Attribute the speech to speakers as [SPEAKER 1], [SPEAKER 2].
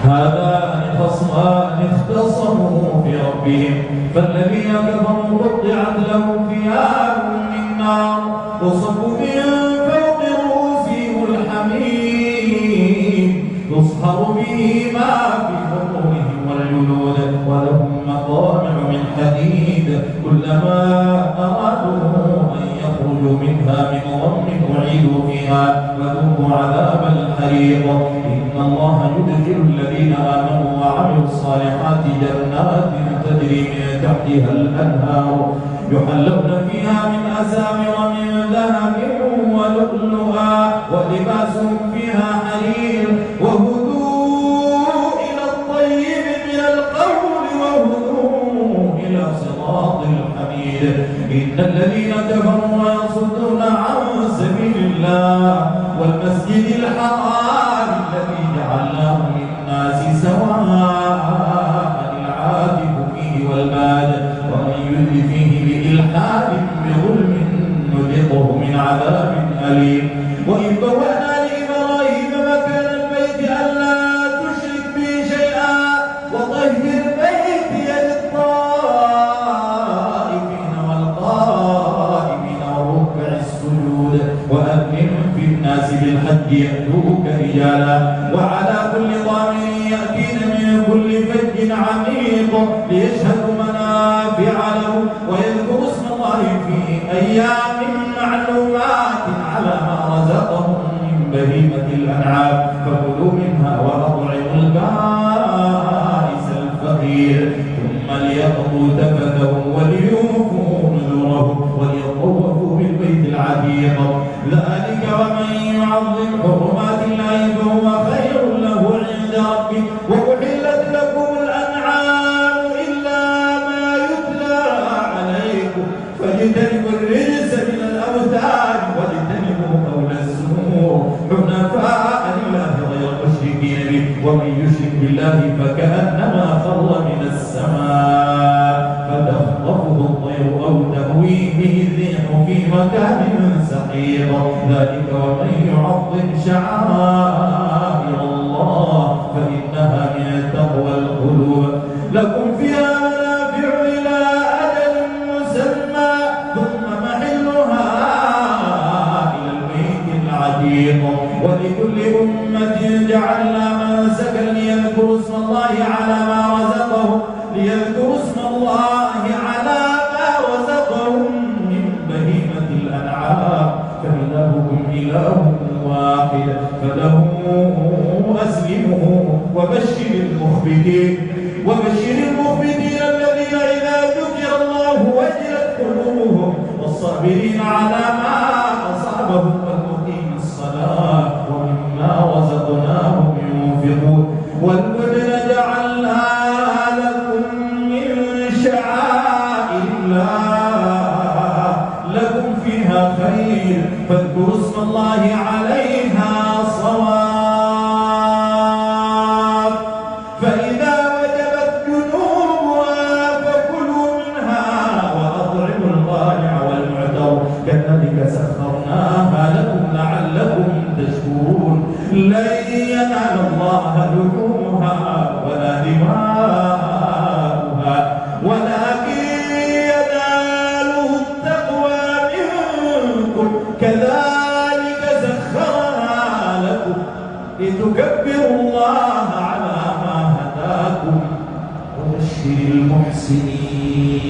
[SPEAKER 1] هذان خصمان اختصموا في ربهم فالذين كفروا قطعت لهم ثياب من نار يصب من فوق رؤوسهم الحميم يصهر به ما في بطونهم والجلود ولهم مقامع من حديد كلما أرادوا أن يخرجوا منها من غم أعيدوا فيها وذوقوا عذاب الحريق إن الله يدخل الذين آمنوا وعملوا الصالحات جنات تجري من تحتها الأنهار يحلون فيها من أساور من ذهب ولؤلؤا ولباسهم فيها حرير وهدوا إلى الطيب من القول وهدوا إلى صراط الحميد إن الذين كفروا ويصدون عن سبيل الله والمسجد الحرام الذي جعلناه للناس سواء العاكف فيه والباد ومن يرد فيه بإلحاد بظلم نذقه من عذاب أليم وإذ بوأنا لإبراهيم مكان البيت ألا تشرك بي شيئا وطهر بيتي للطائفين والقائمين والركع السجود وأذن في الناس بالحج يأتوك رجالا وعلى كل ضامر يأتين من كل فج عميق ليشهدوا منافع لهم ويذكروا اسم الله في أيام معلومات على ما رزقهم من بهيمة الأنعام فكلوا منها وأطعموا البائس الفقير ثم ليقضوا تفثهم وليوفوا نذورهم وليطوفوا بالبيت العتيق ذلك ومن يعظم حرمات الله فهو خير له عند ربه وأحلت لكم الأنعام إلا ما يتلى عليكم فاجتنبوا الرجس من الأوثان واجتنبوا قول الزور حنفاء لله غير مشركين به ومن يشرك بالله فكأنما خر من السماء فتخطفه الطير أو تهوي به الريح في مكان سحيق ذلك ومن يعظم شعائر الله فإنها من تقوى القلوب لكم فيها منافع إلى أجل مسمى ثم محلها إلى البيت العتيق ولكل أمة جعلنا منسكا ليذكروا اسم الله على ما رزقهم من بهيمة الأنعام فإلهكم إله واحد فله أسلموا وبشر المخبتين الذين إذا ذكر الله وجلت قلوبهم والصابرين على ما أصابهم والمقيم الصلاة ومما رزقناهم ينفقون والبدن جعلناها لكم من شعائر الله لكم فيها خير فاذكروا اسم الله عليها صواف فإذا وجبت جنوبها فكلوا منها وأطعموا القانع والمعتر كذلك سخرناها لكم لعلكم تشكرون لن ينال الله لحومها ولا دماؤها ولكن يناله التقوى منكم كذلك سخرها لكم لتكبروا الله على ما هداكم وبشر المحسنين